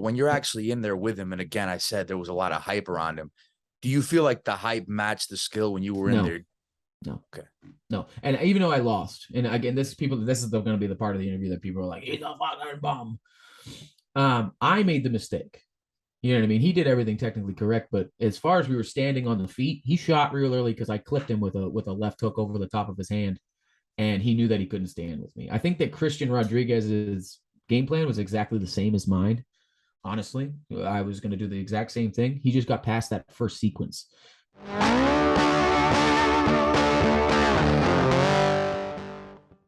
when you're actually in there with him, and again, I said there was a lot of hype around him. Do you feel like the hype matched the skill when you were in No, there? no, Okay. no. And even though I lost, and again, this is going to be the part of the interview that people are like, he's a fucking bum. I made the mistake. You know what I mean? He did everything technically correct, but as far as we were standing on the feet, he shot real early because I clipped him with a left hook over the top of his hand, and he knew that he couldn't stand with me. I think that Christian Rodriguez's game plan was exactly the same as mine. Honestly, I was going to do the exact same thing. He just got past that first sequence.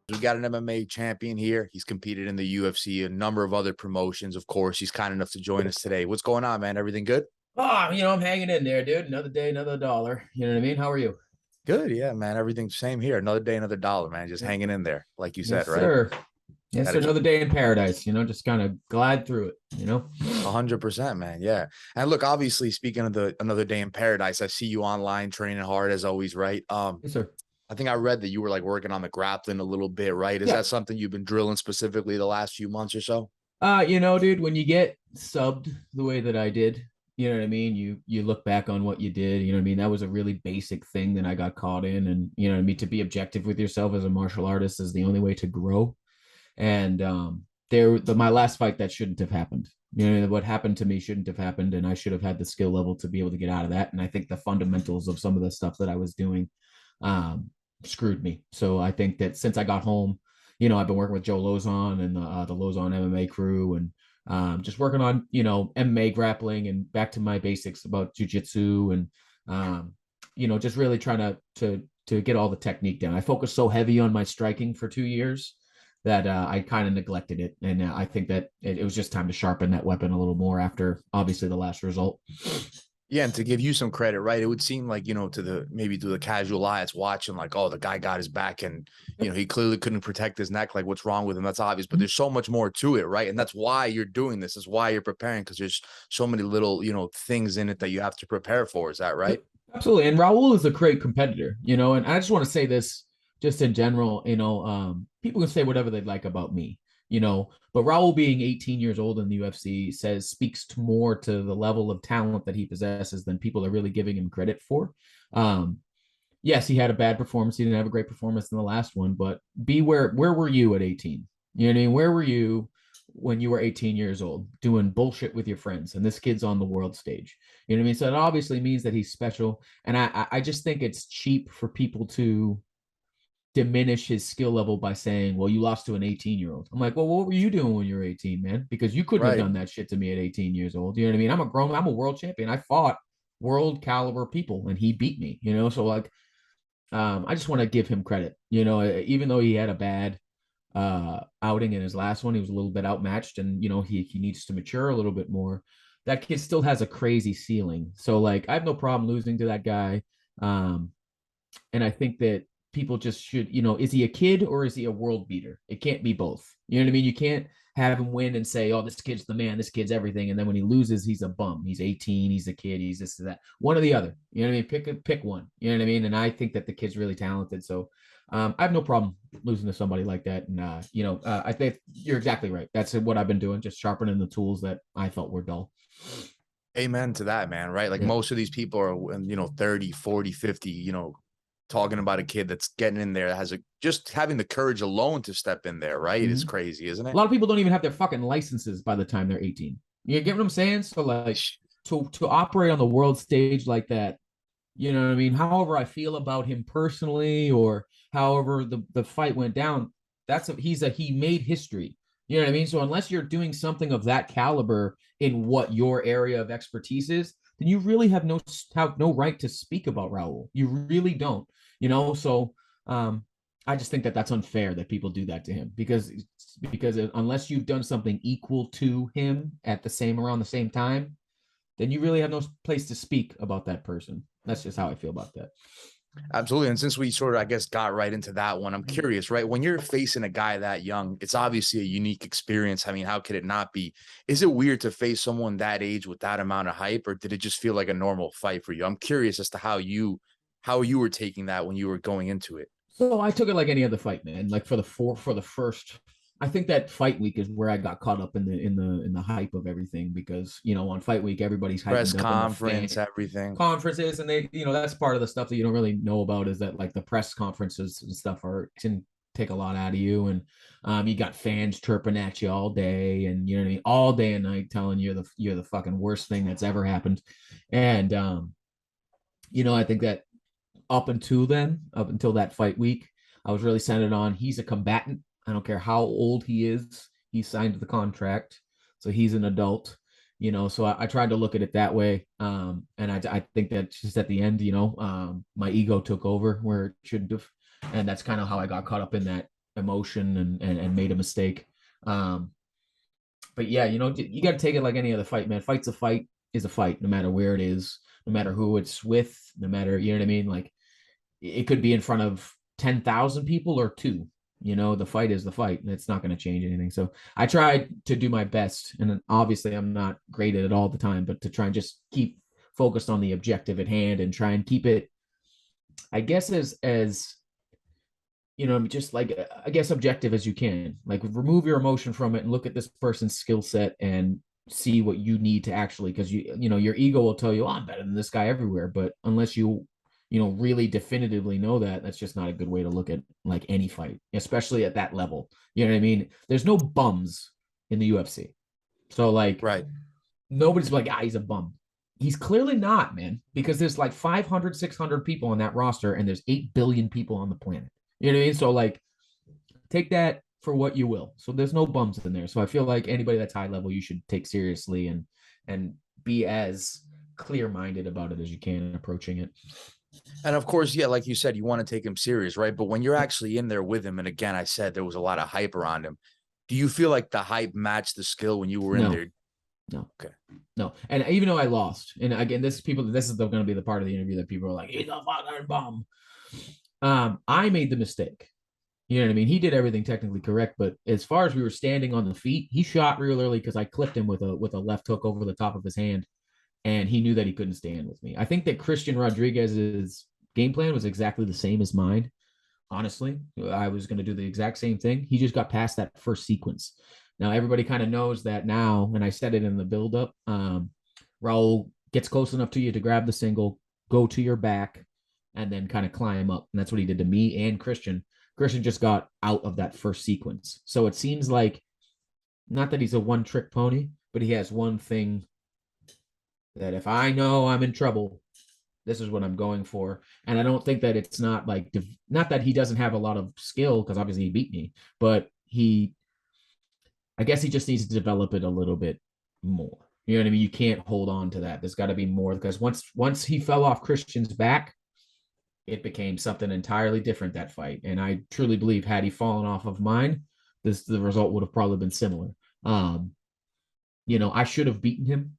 We got an MMA champion here. He's competed in the UFC, a number of other promotions. Of course, he's kind enough to join us today. What's going on, man? Everything good? Oh, I'm hanging in there, dude. Another day, another dollar. You know what I mean? How are you? Good. Yeah, man. Everything's same here. Another day, another dollar, man. Just hanging in there, like you said, Yes, right? sir. Yes, sir. Gotta keep Another day in paradise, just kind of glide through it. 100%, man. Yeah. And look, obviously, speaking of the another day in paradise, I see you online training hard as always, right? Yes, sir. I think I read that you were like working on the grappling a little bit, right? Is Yeah. that something you've been drilling specifically the last few months or so? Dude, when you get subbed the way that I did, you know what I mean? You look back on what you did, you know what I mean? That was a really basic thing that I got caught in. And you know what I mean? To be objective with yourself as a martial artist is the only way to grow. And my last fight, that shouldn't have happened. What happened to me shouldn't have happened, and I should have had the skill level to be able to get out of that. And I think the fundamentals of some of the stuff that I was doing um screwed me. So I think that since I got home, I've been working with Joe Lozon and the Lozon MMA crew, and just working on MMA grappling and back to my basics about jujitsu, and just really trying to get all the technique down. I focused so heavy on my striking for 2 years that I kind of neglected it, and I think that it was just time to sharpen that weapon a little more after obviously the last result. Yeah, and to give you some credit, right? It would seem like, maybe to the casual eye, it's watching like, oh, the guy got his back and, he clearly couldn't protect his neck. Like, what's wrong with him? That's obvious, but there's so much more to it, right? And that's why you're doing this. Is why you're preparing, because there's so many little, things in it that you have to prepare for. Is that right? Absolutely. And Raul is a great competitor, and I just want to say this just in general, people can say whatever they'd like about me, but Raul being 18 years old in the UFC speaks more to the level of talent that he possesses than people are really giving him credit for. Yes, he had a bad performance. He didn't have a great performance in the last one, but where were you at 18? You know what I mean? Where were you when you were 18 years old doing bullshit with your friends? And this kid's on the world stage. You know what I mean? So it obviously means that he's special. And I just think it's cheap for people to diminish his skill level by saying, well, you lost to an 18-year-old. I'm like, well, what were you doing when you were 18, man? Because you couldn't have Right. done that shit to me at 18 years old. You know what I mean? I'm a world champion. I fought world caliber people and he beat me, so like, I just want to give him credit, even though he had a bad outing in his last one, he was a little bit outmatched, and he needs to mature a little bit more. That kid still has a crazy ceiling. So like, I have no problem losing to that guy. And I think that people just should, is he a kid or is he a world beater? It can't be both. You know what I mean? You can't have him win and say, oh, this kid's the man, this kid's everything. And then when he loses, he's a bum. He's 18, he's a kid, he's this, that. One or the other. You know what I mean? Pick one. You know what I mean? And I think that the kid's really talented. So I have no problem losing to somebody like that. And, I think you're exactly right. That's what I've been doing, just sharpening the tools that I felt were dull. Amen to that, man. Right. Like, Yeah. most of these people are, 30, 40, 50, talking about a kid that's getting in there, that has just having the courage alone to step in there, right? Mm-hmm. It's crazy, isn't A it? lot of people don't even have their fucking licenses by the time they're 18. You get what I'm saying? So like, to operate on the world stage like that, you know what I mean? However I feel about him personally, or however the fight went down, he made history. You know what I mean? So unless you're doing something of that caliber in what your area of expertise is, then you really have no right to speak about Raul. You really don't. So I just think that that's unfair that people do that to him, because unless you've done something equal to him at around the same time, then you really have no place to speak about that person. That's just how I feel about that. Absolutely. And since we sort of, I guess, got right into that one, I'm curious, right? When you're facing a guy that young, it's obviously a unique experience. I mean, how could it not be? Is it weird to face someone that age with that amount of hype, or did it just feel like a normal fight for you? I'm curious as to how you were taking that when you were going into it. So I took it like any other fight, man. Like for the first I think that fight week is where I got caught up in the hype of everything, because on fight week everybody's Press hyping up, and the conference, fan everything. conferences, and they that's part of the stuff that you don't really know about, is that like the press conferences and stuff can take a lot out of you, and you got fans chirping at you all day, and you know what I mean, all day and night telling you you're the fucking worst thing that's ever happened. And I think that up until that fight week, I was really centered on he's a combatant. I don't care how old he is. He signed the contract, so he's an adult. So I tried to look at it that way. And I think that just at the end, my ego took over where it shouldn't have, and that's kind of how I got caught up in that emotion and made a mistake. But yeah, you got to take it like any other fight, man. Fight's a fight is a fight, no matter where it is, no matter who it's with, no matter, you know what I mean? Like, it could be in front of 10,000 people or two. The fight is the fight, and it's not going to change anything. So I tried to do my best, and obviously I'm not great at it all the time, but to try and just keep focused on the objective at hand and try and keep it, I guess, as just like, I guess, objective as you can. Like, remove your emotion from it and look at this person's skill set and see what you need to actually, because your ego will tell you, oh, I'm better than this guy everywhere, but unless you really definitively know that, that's just not a good way to look at like any fight, especially at that level. You know what I mean? There's no bums in the UFC. So like, Right. nobody's like, he's a bum. He's clearly not, man, because there's like 500, 600 people on that roster, and there's 8 billion people on the planet. You know what I mean? So like, take that for what you will. So there's no bums in there. So I feel like anybody that's high level, you should take seriously and be as clear-minded about it as you can approaching it. And of course, yeah, like you said, you want to take him serious, right? But when you're actually in there with him, and again, I said there was a lot of hype around him. Do you feel like the hype matched the skill when you were in there? No. Okay. No. And even though I lost, and again, this is going to be the part of the interview that people are like, he's a fucking bum. I made the mistake. You know what I mean? He did everything technically correct, but as far as we were standing on the feet, he shot real early because I clipped him with a left hook over the top of his hand, and he knew that he couldn't stand with me. I think that Christian Rodriguez's game plan was exactly the same as mine. Honestly, I was going to do the exact same thing. He just got past that first sequence. Now everybody kind of knows that now, and I said it in the buildup. Raul gets close enough to you to grab the single, go to your back, and then kind of climb up. And that's what he did to me and Christian. Christian just got out of that first sequence. So it seems like, not that he's a one-trick pony, but he has one thing that if I know I'm in trouble, this is what I'm going for. And I don't think that it's not like, not that he doesn't have a lot of skill, because obviously he beat me, but I guess he just needs to develop it a little bit more. You know what I mean? You can't hold on to that. There's got to be more, because once he fell off Christian's back, it became something entirely different, that fight. And I truly believe, had he fallen off of mine, the result would have probably been similar. I should have beaten him.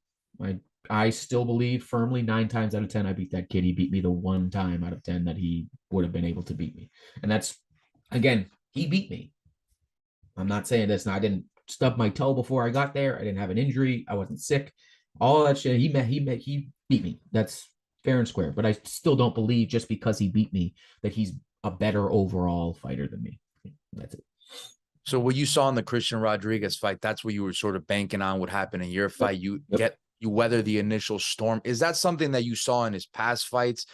I still believe firmly 9 times out of 10 I beat that kid. He beat me the 1 time out of 10 that he would have been able to beat me. And that's, again, he beat me. I'm not saying this, and I didn't stub my toe before I got there. I didn't have an injury. I wasn't sick. All that shit. He beat me. That's fair and square. But I still don't believe, just because he beat me, that he's a better overall fighter than me. That's it. So what you saw in the Christian Rodriguez fight, that's what you were sort of banking on would happen in your fight. You weather the initial storm. Is that something that you saw in his past fights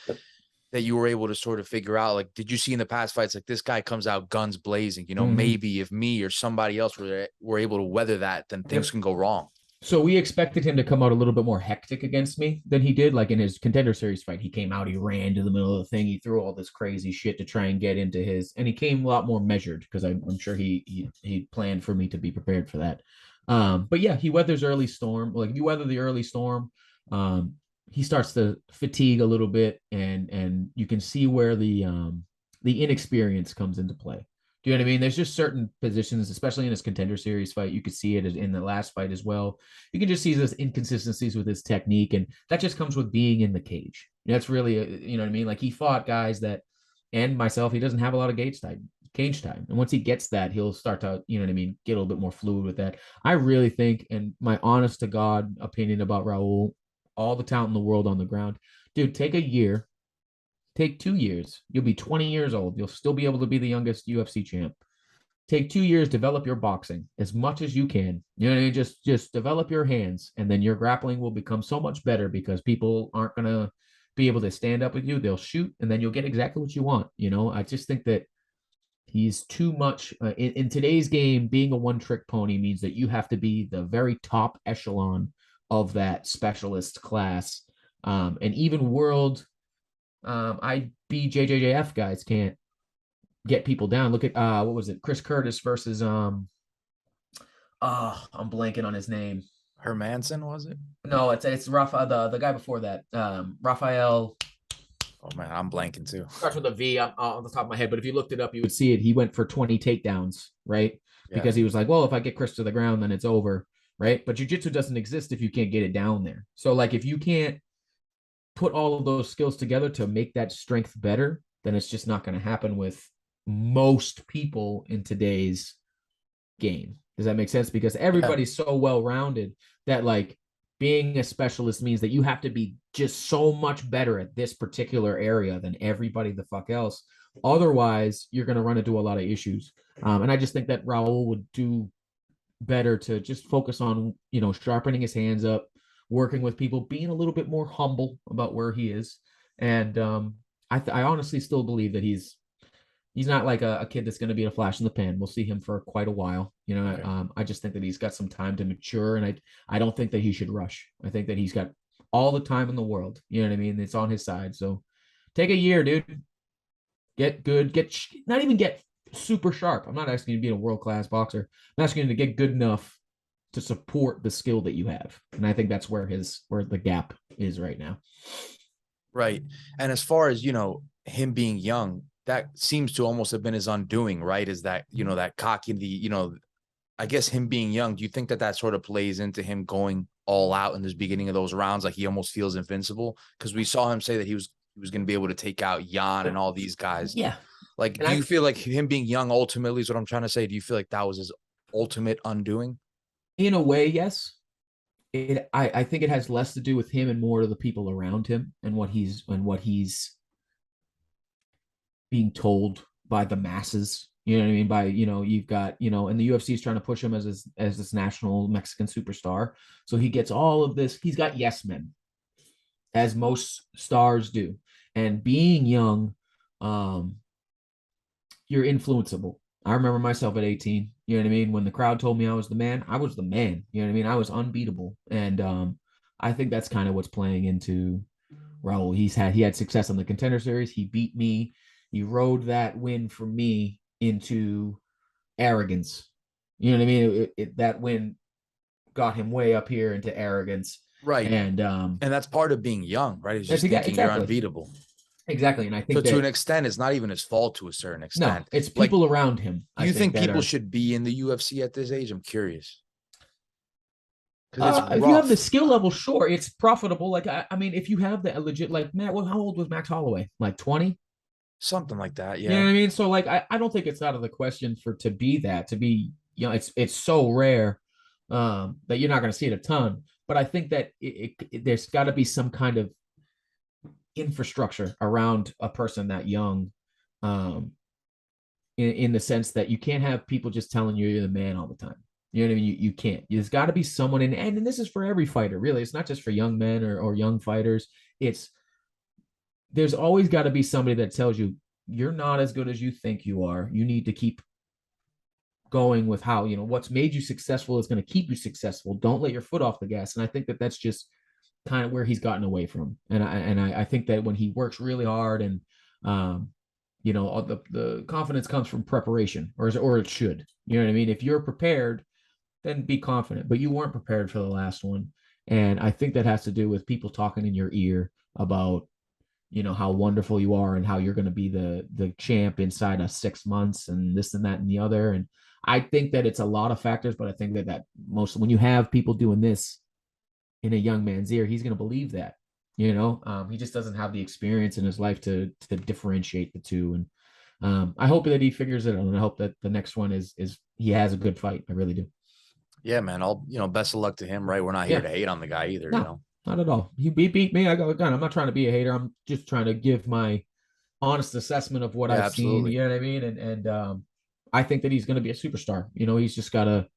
that you were able to sort of figure out? Like, did you see in the past fights, like, this guy comes out guns blazing, maybe if me or somebody else were able to weather that, then things can go wrong. So we expected him to come out a little bit more hectic against me than he did. Like in his Contender Series fight, he came out, he ran to the middle of the thing, he threw all this crazy shit to try and get into and he came a lot more measured, because I'm sure he planned for me to be prepared for that. But yeah, he weathers early storm. Like, if you weather the early storm, he starts to fatigue a little bit, and you can see where the inexperience comes into play. Do you know what I mean? There's just certain positions, especially in his Contender Series fight. You could see it in the last fight as well. You can just see those inconsistencies with his technique, and that just comes with being in the cage. That's really, you know what I mean? Like, he fought guys that, and myself, he doesn't have a lot of cage time. And once he gets that, he'll start to, you know what I mean, get a little bit more fluid with that. I really think, and my honest to God opinion about Raul, all the talent in the world on the ground, dude, take a year. Take 2 years. You'll be 20 years old. You'll still be able to be the youngest UFC champ. take 2 years, develop your boxing as much as you can. You know what I mean? Just develop your hands, and then your grappling will become so much better because people aren't gonna be able to stand up with you. They'll shoot, and then you'll get exactly what you want. I just think that he's too much in today's game. Being a one-trick pony means that you have to be the very top echelon of that specialist class, and even world IBJJF guys can't get people down. Look at what was it? Chris Curtis versus I'm blanking on his name. Hermanson, was it? No, it's Rafa, the guy before that. Rafael. Oh man, I'm blanking too. Starts with a V on the top of my head, but if you looked it up, you would see it. He went for 20 takedowns, right? Yeah. Because he was like, well, if I get Chris to the ground, then it's over, right? But jiu-jitsu doesn't exist if you can't get it down there. So like if you can't put all of those skills together to make that strength better, then it's just not going to happen with most people in today's game. Does that make sense? Because everybody's so well-rounded that like being a specialist means that you have to be just so much better at this particular area than everybody the fuck else. Otherwise, you're going to run into a lot of issues. And I just think that Raul would do better to just focus on, sharpening his hands up, working with people, being a little bit more humble about where he is. And I honestly still believe that he's not like a kid that's going to be a flash in the pan. We'll see him for quite a while. Okay. I just think that he's got some time to mature, and I don't think that he should rush. I think that he's got all the time in the world. You know what I mean? It's on his side. So take a year, dude. Get good. Not even get super sharp. I'm not asking you to be a world-class boxer. I'm asking you to get good enough to support the skill that you have. And I think that's where the gap is right now. Right. And as far as, him being young, that seems to almost have been his undoing, right? Is that, that cocky, I guess him being young, do you think that sort of plays into him going all out in this beginning of those rounds? Like he almost feels invincible, because we saw him say that he was going to be able to take out Jan and all these guys. Yeah. Like, do you feel like him being young ultimately is what I'm trying to say? Do you feel like that was his ultimate undoing? In a way, yes. I think it has less to do with him and more to the people around him and what he's being told by the masses. You know what I mean? By, you've got, and the UFC is trying to push him as this national Mexican superstar. So he gets all of this. He's got yes men, as most stars do. And being young, you're influenceable. I remember myself at 18, you know what I mean? When the crowd told me I was the man, I was the man. You know what I mean? I was unbeatable. And I think that's kind of what's playing into Raul. He had success on the Contender Series. He beat me. He rode that win for me into arrogance. You know what I mean? That win got him way up here into arrogance. Right. And that's part of being young, right? It's just thinking you're unbeatable. Exactly. And I think so to an extent, it's not even his fault to a certain extent. No, it's people around him. Do you think people should be in the UFC at this age? I'm curious. If you have the skill level, sure, it's profitable. Like, I mean, if you have the legit, like, Matt, how old was Max Holloway? Like 20? Something like that, yeah. You know what I mean? So, like, I don't think it's out of the question to be, it's so rare that you're not going to see it a ton. But I think that there's got to be some kind of infrastructure around a person that young, in the sense that you can't have people just telling you you're the man all the time. You know what I mean? You can't. There's got to be someone and this is for every fighter, really. It's not just for young men or young fighters. There's always got to be somebody that tells you you're not as good as you think you are. You need to keep going with how, what's made you successful is going to keep you successful. Don't let your foot off the gas. And I think that that's just kind of where he's gotten away from. And I think that when he works really hard and, the confidence comes from preparation, or it should. You know what I mean? If you're prepared, then be confident. But you weren't prepared for the last one. And I think that has to do with people talking in your ear about, how wonderful you are and how you're going to be the champ inside of 6 months and this and that and the other. And I think that it's a lot of factors, but I think that most, when you have people doing this in a young man's ear, he's going to believe that. He just doesn't have the experience in his life to differentiate the two. And I hope that he figures it out, and I hope that the next one is he has a good fight. I really do. Yeah, man. Best of luck to him, right? We're not here to hate on the guy either, No, not at all. He beat me. Again, I'm not trying to be a hater. I'm just trying to give my honest assessment of what I've seen. You know what I mean? And I think that he's going to be a superstar. He's just got to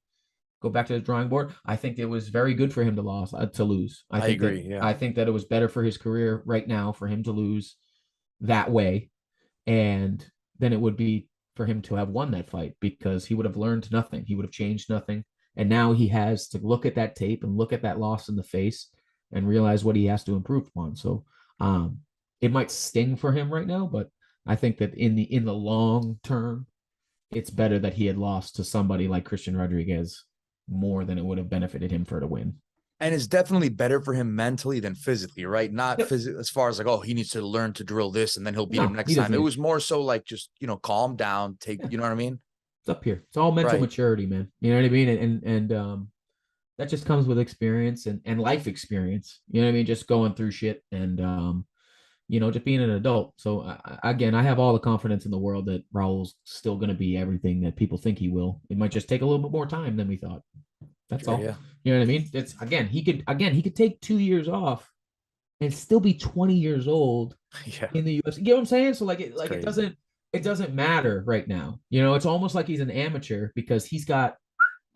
go back to the drawing board. I think it was very good for him to lose. I agree. Yeah. I think that it was better for his career right now for him to lose that way, and then it would be for him to have won that fight, because he would have learned nothing. He would have changed nothing. And now he has to look at that tape and look at that loss in the face and realize what he has to improve upon. So it might sting for him right now, but I think that in the long term, it's better that he had lost to somebody like Christian Rodriguez more than it would have benefited him for to win. And it's definitely better for him mentally than physically, right? Not physically as far as like, oh, he needs to learn to drill this and then he'll beat him next time. It was more so like just, calm down, you know what I mean? It's up here. It's all mental maturity, man. You know what I mean? And that just comes with experience and life experience. You know what I mean? Just going through shit and just being an adult. So again, I have all the confidence in the world that Raul's still going to be everything that people think he will. It might just take a little bit more time than we thought. That's all. Yeah. You know what I mean? It's he could take 2 years off and still be 20 years old in the UFC. You know what I'm saying? So it doesn't matter right now. It's almost like he's an amateur because he's got,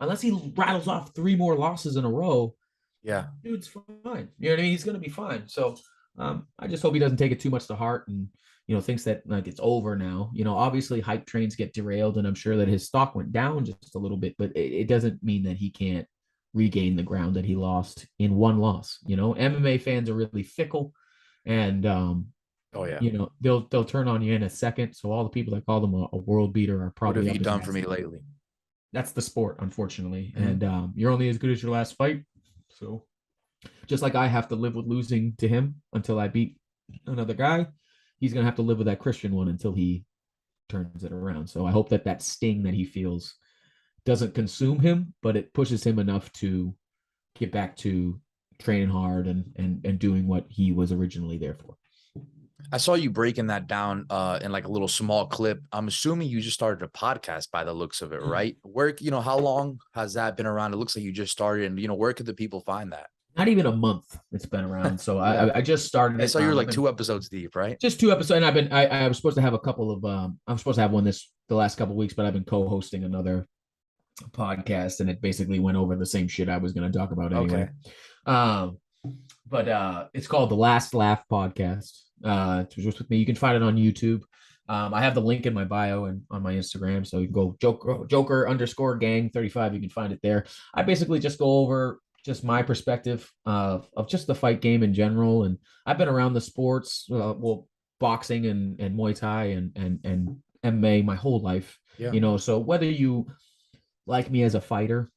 unless he rattles off 3 more losses in a row. Yeah. Dude's fine. You know what I mean? He's going to be fine. So I just hope he doesn't take it too much to heart and, thinks that like it's over now. Obviously hype trains get derailed, and I'm sure that his stock went down just a little bit, but it doesn't mean that he can't regain the ground that he lost in one loss. MMA fans are really fickle, and they'll turn on you in a second. So all the people that call them a world beater are probably. What have you done for me lately? That's the sport, unfortunately. Mm-hmm. And you're only as good as your last fight. So just like I have to live with losing to him until I beat another guy, he's going to have to live with that Christian one until he turns it around. So I hope that sting that he feels doesn't consume him, but it pushes him enough to get back to training hard and doing what he was originally there for. I saw you breaking that down in like a little small clip. I'm assuming you just started a podcast by the looks of it, right? Where, how long has that been around? It looks like you just started, and where could the people find that? Not even a month it's been around. So yeah. I just started it. So you're like 2 episodes deep, right? Just 2 episodes. And I was supposed to have a couple of I'm supposed to have one the last couple of weeks, but I've been co-hosting another podcast, and it basically went over the same shit I was going to talk about anyway. Okay. But it's called The Last Laugh Podcast. It's just with me. You can find it on YouTube. I have the link in my bio and on my Instagram, so you can go Joker_gang35. You can find it there. I basically just go over just my perspective of just the fight game in general, and I've been around the sports, boxing and Muay Thai and MMA my whole life. Yeah. So whether you like me as a fighter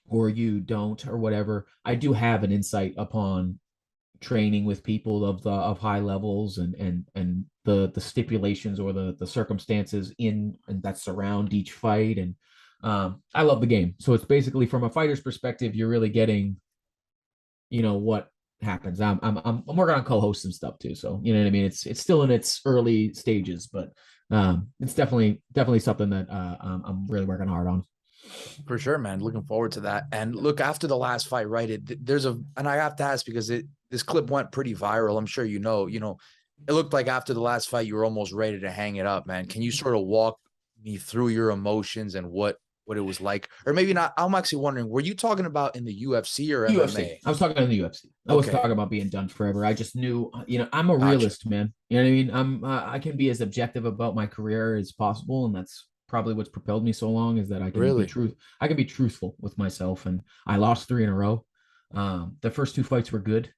or you don't or whatever, I do have an insight upon training with people of high levels and the stipulations or the circumstances and that surround each fight. And I love the game. So it's basically, from a fighter's perspective, you're really getting, what happens. I'm working on co-hosts and stuff too. So, you know what I mean? It's still in its early stages, but it's definitely something that I'm really working hard on. For sure, man. Looking forward to that. And look, after the last fight, right? And I have to ask because this clip went pretty viral. I'm sure it looked like after the last fight, you were almost ready to hang it up, man. Can you sort of walk me through your emotions and what it was like? Or maybe not. I'm actually wondering, were you talking about in the UFC or UFC? MMA? I was talking in the UFC. I was talking about being done forever. I just knew, I'm a realist, man. You know what I mean? I can be as objective about my career as possible, and that's probably what's propelled me so long, is that I can be truthful with myself. And I lost 3 in a row. The first 2 fights were good,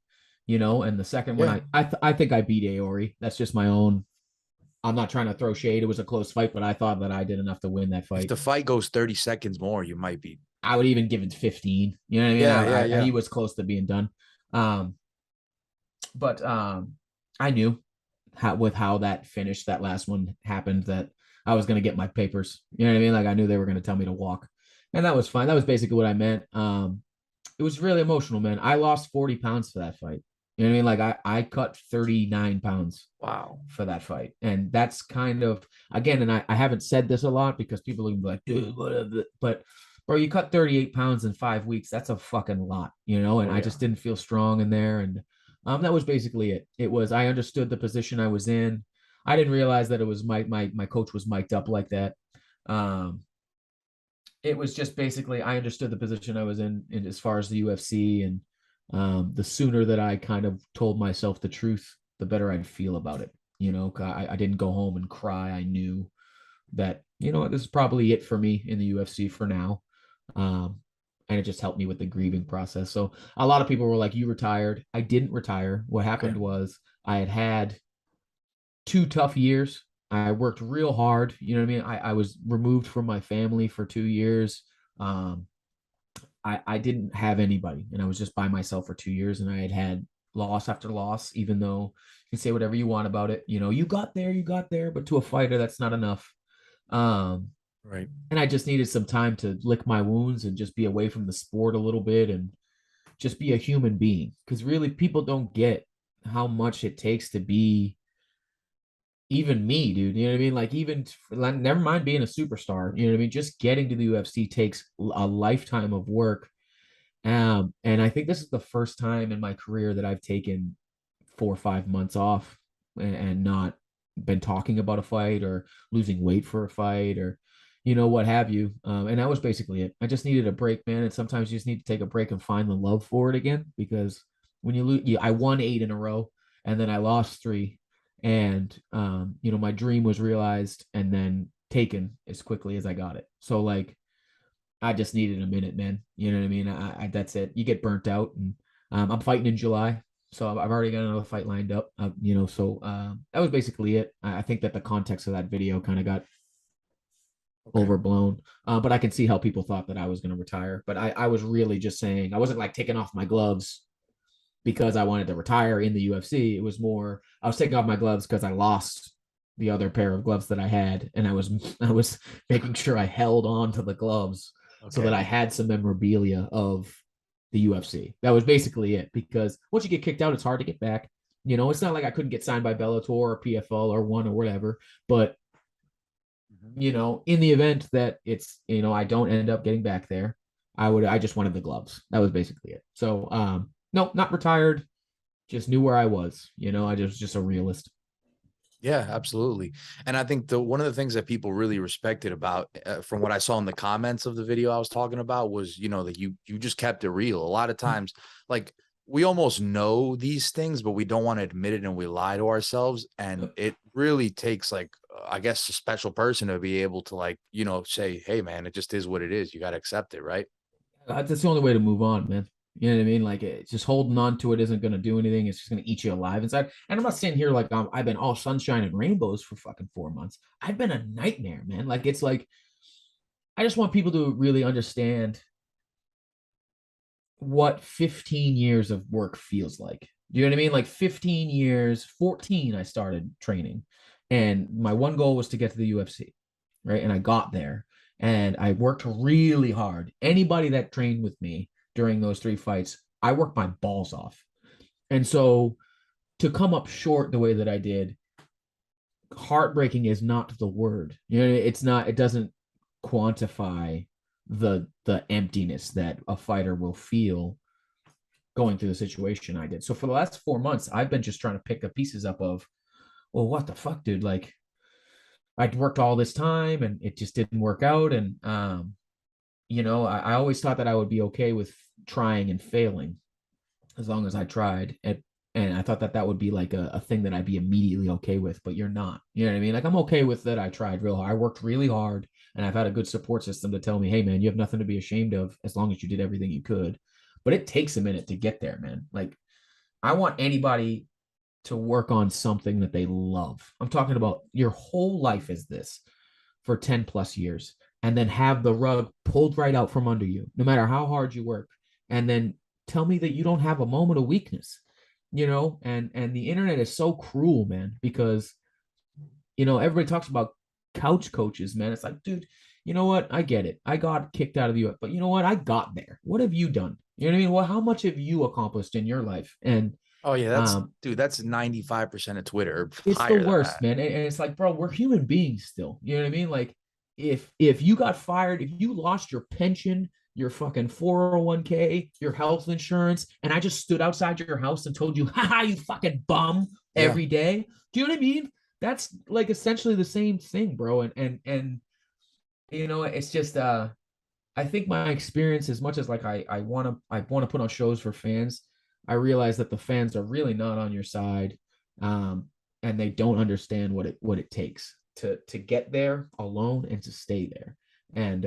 and the second one, I think I beat Aori. That's just my own. I'm not trying to throw shade. It was a close fight, but I thought that I did enough to win that fight. If the fight goes 30 seconds more, you might be. I would even give it 15. You know what I mean? He was close to being done. But I knew how that finished, that last one happened, that I was going to get my papers. You know what I mean? Like, I knew they were going to tell me to walk, and that was fine. That was basically what I meant. It was really emotional, man. I lost 40 pounds for that fight. You know what I mean? Like, I cut 39 pounds. Wow. For that fight. And that's kind of, again, and I haven't said this a lot because people are like, dude, whatever. But bro, you cut 38 pounds in 5 weeks. That's a fucking lot, and I just didn't feel strong in there. And that was basically it. It was, I understood the position I was in. I didn't realize that it was my coach was mic'd up like that. it was just basically I understood the position I was in as far as the UFC, and the sooner that I kind of told myself the truth, the better I'd feel about it. I didn't go home and cry. I knew that this is probably it for me in the UFC for now. Um, and it just helped me with the grieving process. So a lot of people were like, "You retired." I didn't retire. What Okay. happened was I had 2 tough years. I worked real hard. You know what I mean? I was removed from my family for 2 years. Um, I didn't have anybody, and I was just by myself for 2 years, and I had loss after loss, even though you can say whatever you want about it. You got there, but to a fighter, that's not enough. Um, Right. and I just needed some time to lick my wounds and just be away from the sport a little bit and just be a human being. Because really, people don't get how much it takes to be even me, dude. You know what I mean? Like, even never mind being a superstar. You know what I mean? Just getting to the UFC takes a lifetime of work. And I think this is the first time in my career that I've taken 4 or 5 months off and not been talking about a fight or losing weight for a fight or what have you. And that was basically it. I just needed a break, man. And sometimes you just need to take a break and find the love for it again, because when you lose, I won 8 in a row and then I lost 3, and my dream was realized and then taken as quickly as I got it. So like, I just needed a minute, man. You know what I mean? That's it. You get burnt out, and I'm fighting in July, so I've already got another fight lined up. So that was basically it. I think that the context of that video kind of got Okay. overblown, but I can see how people thought that I was going to retire. But I was really just saying I wasn't like taking off my gloves because I wanted to retire in the UFC. It was more I was taking off my gloves because I lost the other pair of gloves that I had, and I was making sure I held on to the gloves so that Okay. I had some memorabilia of the UFC. That was basically it. Because once you get kicked out, it's hard to get back. It's not like I couldn't get signed by Bellator or PFL or one or whatever. But Mhm. in the event that I don't end up getting back there, I just wanted the gloves. That was basically it. So no, not retired, just knew where I was. I just a realist. Yeah, absolutely. And I think the one of the things that people really respected about, from what I saw in the comments of the video I was talking about, was that you just kept it real. A lot of times, like, we almost know these things, but we don't want to admit it, and we lie to ourselves. And it really takes, like, I guess, a special person to be able to, like, say, "Hey, man, it just is what it is. You got to accept it," right? That's the only way to move on, man. You know what I mean? Like, just holding on to it isn't going to do anything. It's just going to eat you alive inside. And I'm not sitting here like I've been all sunshine and rainbows for fucking 4 months. I've been a nightmare, man. Like, it's like I just want people to really understand what 15 years of work feels like. You know what I mean? Like 15 years, 14, I started training. And my one goal was to get to the UFC, right? And I got there and I worked really hard. Anybody that trained with me during those 3 fights, I worked my balls off. And so to come up short the way that I did, heartbreaking is not the word. It's not, it doesn't quantify the emptiness that a fighter will feel going through the situation I did. So for the last 4 months, I've been just trying to pick the pieces up of, well, what the fuck, dude? Like, I'd worked all this time and it just didn't work out. And I always thought that I would be okay with trying and failing as long as I tried. And I thought that that would be like a thing that I'd be immediately okay with, but you're not. You know what I mean? Like, I'm okay with that. I tried real hard. I worked really hard, and I've had a good support system to tell me, hey, man, you have nothing to be ashamed of as long as you did everything you could. But it takes a minute to get there, man. Like, I want anybody to work on something that they love. I'm talking about your whole life is this for 10 plus years, and then have the rug pulled right out from under you, no matter how hard you work. And then tell me that you don't have a moment of weakness, and the internet is so cruel, man, because everybody talks about couch coaches, man. It's like, dude, you know what? I get it. I got kicked out of the U.S., but you know what? I got there. What have you done? You know what I mean? Well, how much have you accomplished in your life? And Oh yeah, um, that's 95% of Twitter, or it's the higher than worst, that. man. And it's like, bro, we're human beings still. You know what I mean? Like, if you got fired, if you lost your pension, your fucking 401k, your health insurance, and I just stood outside your house and told you, haha, you fucking bum Yeah. every day. Do you know what I mean? That's like essentially the same thing, bro. And it's just I think my experience, as much as like I want to put on shows for fans, I realize that the fans are really not on your side, um, and they don't understand what it takes to get there alone and to stay there. And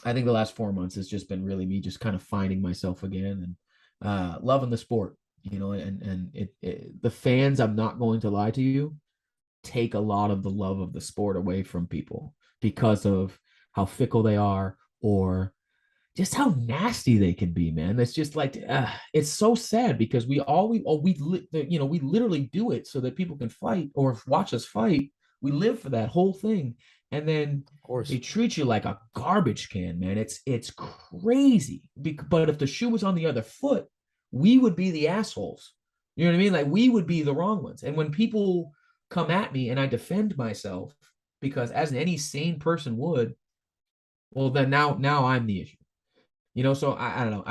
I think the last 4 months has just been really me just kind of finding myself again and loving the sport, and the fans. I'm not going to lie to you, take a lot of the love of the sport away from people because of how fickle they are or just how nasty they can be, man. It's just like it's so sad because we literally do it so that people can fight or watch us fight. We live for that whole thing, and then Of course. they treat you like a garbage can, man. It's crazy. But if the shoe was on the other foot, we would be the assholes. You know what I mean? Like we would be the wrong ones. And when people come at me and I defend myself, because as any sane person would, well then now I'm the issue. So I don't know.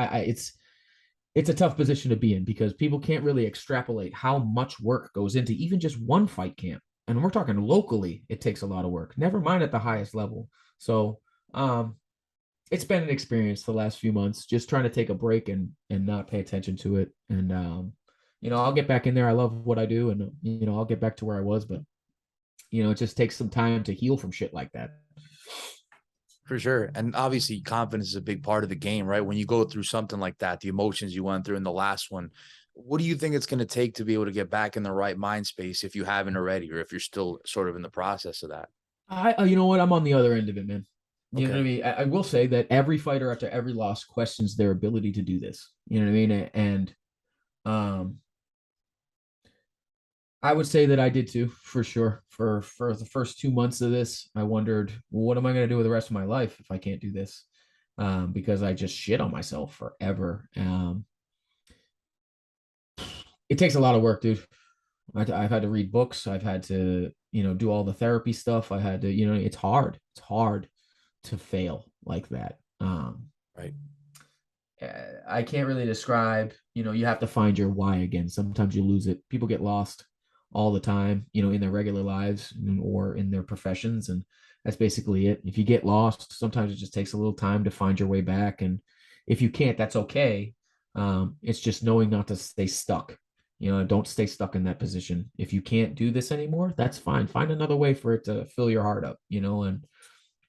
It's a tough position to be in because people can't really extrapolate how much work goes into even just one fight camp. And we're talking locally, it takes a lot of work, never mind at the highest level. So um it's been an experience the last few months, just trying to take a break and not pay attention to it. And I'll get back in there. I love what I do, and I'll get back to where I was, but it just takes some time to heal from shit like that. For sure. And obviously, confidence is a big part of the game, right? When you go through something like that, the emotions you went through in the last one, what do you think it's going to take to be able to get back in the right mind space if you haven't already, or if you're still sort of in the process of that? You know what? I'm on the other end of it, man. You know what Okay. I mean? I will say that every fighter after every loss questions their ability to do this. You know what I mean? And um, I would say that I did too, for sure. For the first 2 months of this, I wondered, well, what am I going to do with the rest of my life if I can't do this? Because I just shit on myself forever. It takes a lot of work, dude. I've had to read books. I've had to, do all the therapy stuff. I had to, it's hard. It's hard to fail like that. Right. I can't really describe, you have to find your why again. Sometimes you lose it. People get lost all the time, in their regular lives or in their professions. And that's basically it. If you get lost, sometimes it just takes a little time to find your way back. And if you can't, that's okay. It's just knowing not to stay stuck. Don't stay stuck in that position. If you can't do this anymore, that's fine. Find another way for it to fill your heart up, and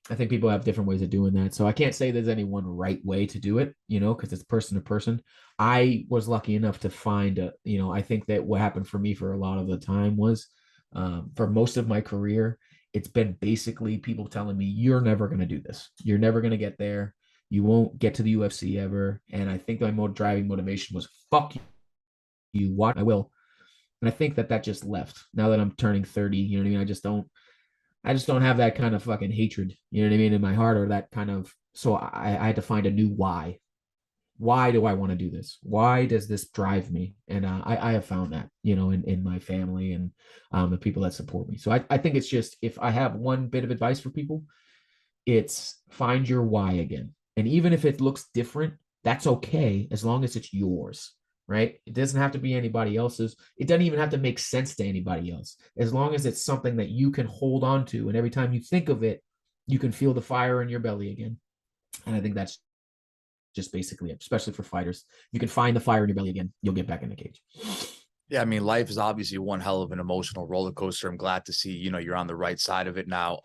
I think people have different ways of doing that. So I can't say there's any one right way to do it, because it's person to person. I was lucky enough to find, I think that what happened for me for a lot of the time was for most of my career, it's been basically people telling me, you're never going to do this. You're never going to get there. You won't get to the UFC ever. And I think my driving motivation was, fuck you. What? I will. And I think that just left now that I'm turning 30. You know what I mean? I just don't have that kind of fucking hatred, you know what I mean, in my heart, or that kind of. So I had to find a new why. Why do I want to do this? Why does this drive me? And I have found that, in my family and the people that support me. So I think it's just, if I have one bit of advice for people, it's find your why again. And even if it looks different, that's okay as long as it's yours, right? It doesn't have to be anybody else's. It doesn't even have to make sense to anybody else. As long as it's something that you can hold on to. And every time you think of it, you can feel the fire in your belly again. And I think that's just basically it, especially for fighters. You can find the fire in your belly again, you'll get back in the cage. Yeah, I mean, life is obviously one hell of an emotional roller coaster. I'm glad to see, you're on the right side of it now.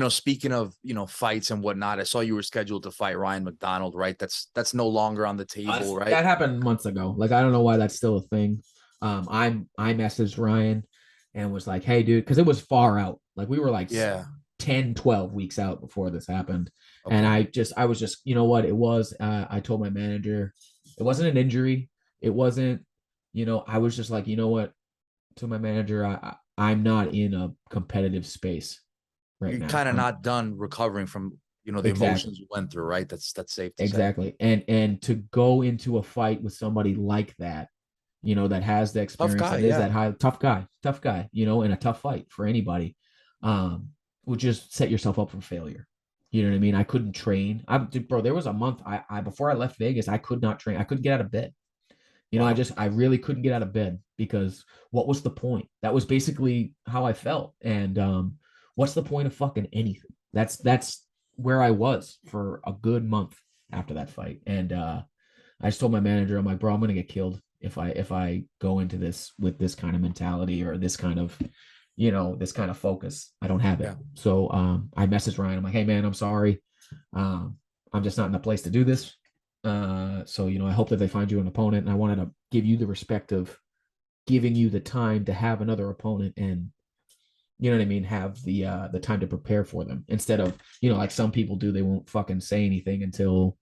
Speaking of, fights and whatnot, I saw you were scheduled to fight Ryan McDonald, right? That's no longer on the table, right? That happened months ago. Like, I don't know why that's still a thing. I messaged Ryan and was like, hey, dude, because it was far out. Like, we were like Yeah. 10, 12 weeks out before this happened. And Okay. I was just, you know what it was? I told my manager it wasn't an injury. It wasn't, I was just like, you know what? To my manager, I'm not in a competitive space right You're now. kind of not done recovering from, the Exactly. emotions you went through, right? That's safe to say. Exactly. And to go into a fight with somebody like that, that has the Tough experience, guy, that is yeah. that high tough guy, in a tough fight for anybody, um, would just set yourself up for failure. You know what I mean? I couldn't train. Bro, there was a month I before I left Vegas, I could not train. I couldn't get out of bed. Wow. I really couldn't get out of bed because what was the point? That was basically how I felt. And what's the point of fucking anything? That's where I was for a good month after that fight. And I just told my manager, I'm like, bro, I'm gonna get killed if I go into this with this kind of mentality or this kind of, this kind of focus. I don't have it. Yeah. So I messaged Ryan. I'm like, hey man, I'm sorry. Um, I'm just not in a place to do this. So I hope that they find you an opponent. And I wanted to give you the respect of giving you the time to have another opponent and you know what I mean, have the time to prepare for them instead of, like some people do, they won't fucking say anything until,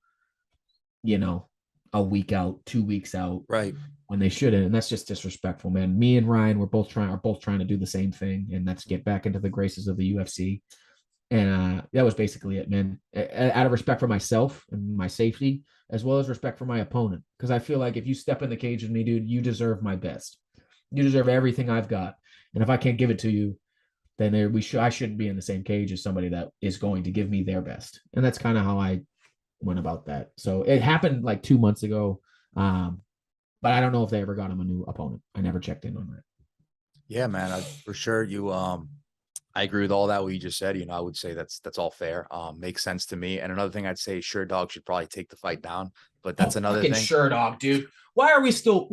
you know, a week out, 2 weeks out, Right. when they shouldn't. And that's just disrespectful, man. Me and Ryan, are both trying to do the same thing, and that's get back into the graces of the UFC. And that was basically it, man. Out of respect for myself and my safety, as well as respect for my opponent. Because I feel like if you step in the cage with me, dude, you deserve my best. You deserve everything I've got. And if I can't give it to you, then I shouldn't be in the same cage as somebody that is going to give me their best. And that's kind of how I went about that. So it happened like 2 months ago. But I don't know if they ever got him a new opponent. I never checked in on that. Yeah, man. For sure. I agree with all that what you just said. I would say that's all fair. Makes sense to me. And another thing I'd say, Sure Dog should probably take the fight down, but that's another thing. Sure Dog, dude. Why are we still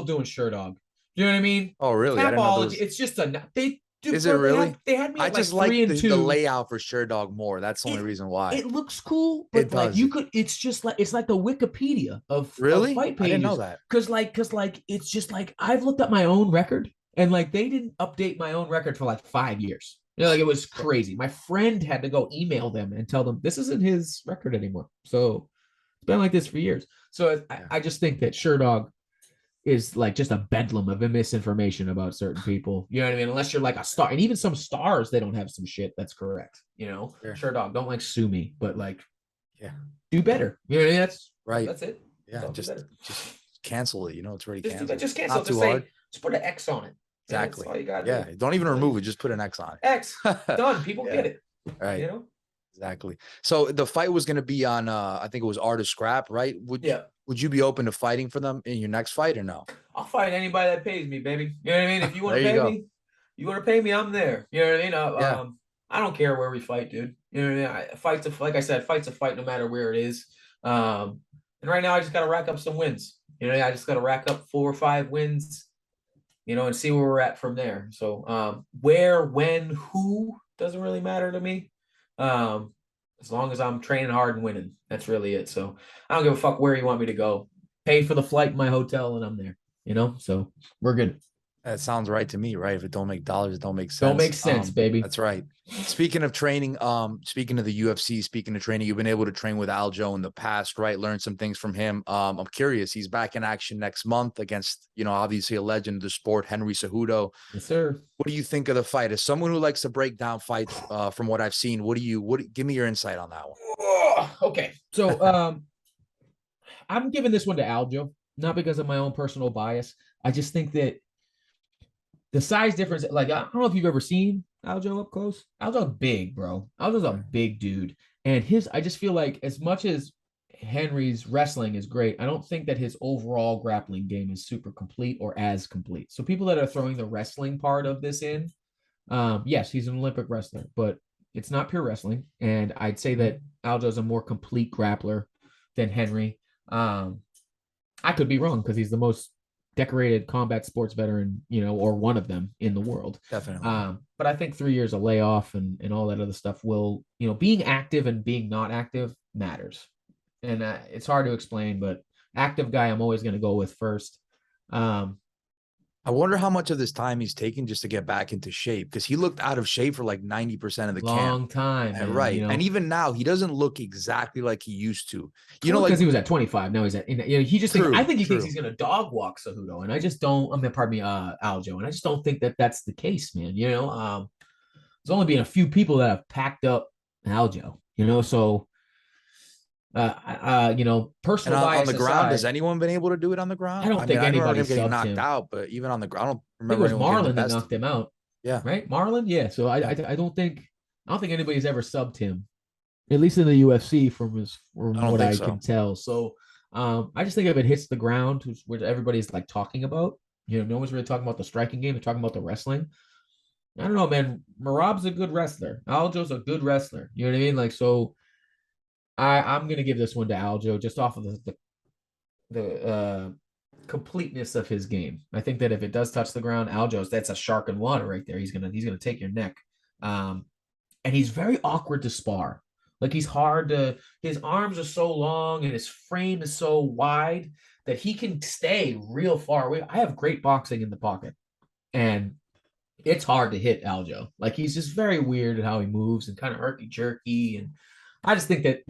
doing Sure Dog? You know what I mean? Oh, really? I didn't know those... It's just they do. Is it really? They had me at I just like 3 and 2. The layout for Sure Dog more. That's the only reason why. It looks cool, but it does. It's like the Wikipedia of fight pages. I didn't know that. Cause it's just like I've looked at my own record and like they didn't update my own record for like 5 years. Like it was crazy. My friend had to go email them and tell them this isn't his record anymore. So it's been like this for years. So I just think that Sure Dog is like just a bedlam of misinformation about certain people. You know what I mean? Unless you're like a star, and even some stars, they don't have some shit that's correct. Sure Dog, don't like sue me, but like, do better. You know what I mean? That's right. That's it. Yeah, just cancel it. It's already canceled. Just cancel. Not too hard. Just put an X on it. Exactly. That's all you got. Yeah, don't even remove it. Just put an X on it. X done. People get it. Right. Exactly. So the fight was going to be on, I think it was Art of Scrap, right? Would you be open to fighting for them in your next fight or no? I'll fight anybody that pays me, baby. You know what I mean? If you want to pay me, I'm there. You know what I mean? I don't care where we fight, dude. You know what I mean? Like I said, fight's a fight no matter where it is. And right now I just got to rack up some wins. I just got to rack up 4 or 5 wins, and see where we're at from there. So where, when, who doesn't really matter to me. As long as I'm training hard and winning, that's really it. So I don't give a fuck where you want me to go. Pay for the flight, my hotel, and I'm there. So we're good. That sounds right to me, right? If it don't make dollars, it don't make sense. Don't make sense, baby. That's right. Speaking of training, speaking of the UFC, speaking of training, you've been able to train with Aljo in the past, right? Learn some things from him. I'm curious. He's back in action next month against, obviously a legend of the sport, Henry Cejudo. Yes, sir. What do you think of the fight? As someone who likes to break down fights, from what I've seen, give me your insight on that one. Okay. So, I'm giving this one to Aljo, not because of my own personal bias. I just think that the size difference, like, I don't know if you've ever seen Aljo up close. Aljo's big, bro. Aljo's a big dude. And I just feel like as much as Henry's wrestling is great, I don't think that his overall grappling game is super complete or as complete. So people that are throwing the wrestling part of this in, yes, he's an Olympic wrestler, but it's not pure wrestling. And I'd say that Aljo's a more complete grappler than Henry. I could be wrong because he's the most decorated combat sports veteran, or one of them in the world. Definitely. But I think 3 years of layoff and all that other stuff will, being active and being not active matters. And it's hard to explain, but active guy, I'm always going to go with first. I wonder how much of this time he's taking just to get back into shape, because he looked out of shape for like 90% of the long time. Man, right. And even now, he doesn't look exactly like he used to. Because he was at 25. Now he's at, he just thinks, I think he thinks he's going to dog walk Cejudo. And I just don't, Aljo. And I just don't think that that's the case, man. There's only been a few people that have packed up Aljo, so. Personal bias on the ground aside, has anyone been able to do it on the ground? I don't think anybody getting knocked him out, but even on the ground, I don't remember. I think it was Marlon that knocked him out. Yeah, right, Marlon. Yeah, so I don't think anybody's ever subbed him, at least in the UFC from what I can tell. So I just think if it hits the ground, which everybody's like talking about, no one's really talking about the striking game. They're talking about the wrestling. I don't know, man. Marab's a good wrestler. Aljo's a good wrestler. You know what I mean? Like, so I'm gonna give this one to Aljo just off of the completeness of his game. I think that if it does touch the ground, that's a shark in water right there. He's gonna take your neck. And he's very awkward to spar. Like he's hard to, his arms are so long and his frame is so wide that he can stay real far away. I have great boxing in the pocket, and it's hard to hit Aljo. Like he's just very weird at how he moves and kind of herky jerky. And I just think that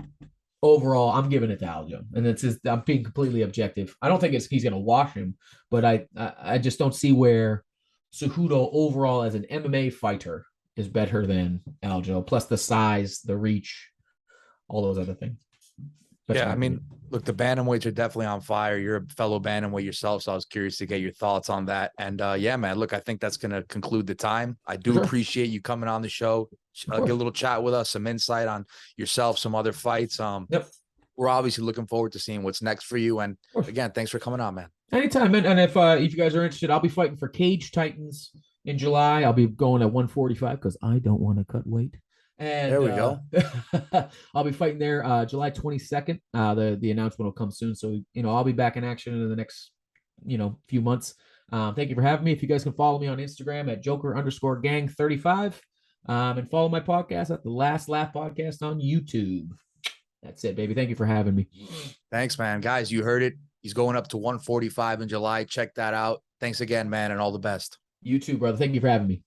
overall, I'm giving it to Aljo, and I'm being completely objective. I don't think he's going to wash him, but I just don't see where Cejudo overall as an MMA fighter is better than Aljo. Plus the size, the reach, all those other things. Yeah, I mean, look, the bantamweights are definitely on fire. You're a fellow bantamweight yourself, so I was curious to get your thoughts on that. And yeah, man, look, I think that's going to conclude the time. I do appreciate you coming on the show, get a little chat with us, some insight on yourself, some other fights. Yep. We're obviously looking forward to seeing what's next for you. And again, thanks for coming on, man. Anytime, man. And if you guys are interested, I'll be fighting for Cage Titans in July. I'll be going at 145 because I don't want to cut weight. And there we go. I'll be fighting there July 22nd. The announcement will come soon. So, I'll be back in action in the next, few months. Thank you for having me. If you guys can follow me on Instagram at Joker_gang35 and follow my podcast at the Last Laugh Podcast on YouTube. That's it, baby. Thank you for having me. Thanks, man. Guys, you heard it. He's going up to 145 in July. Check that out. Thanks again, man, and all the best. You too, brother. Thank you for having me.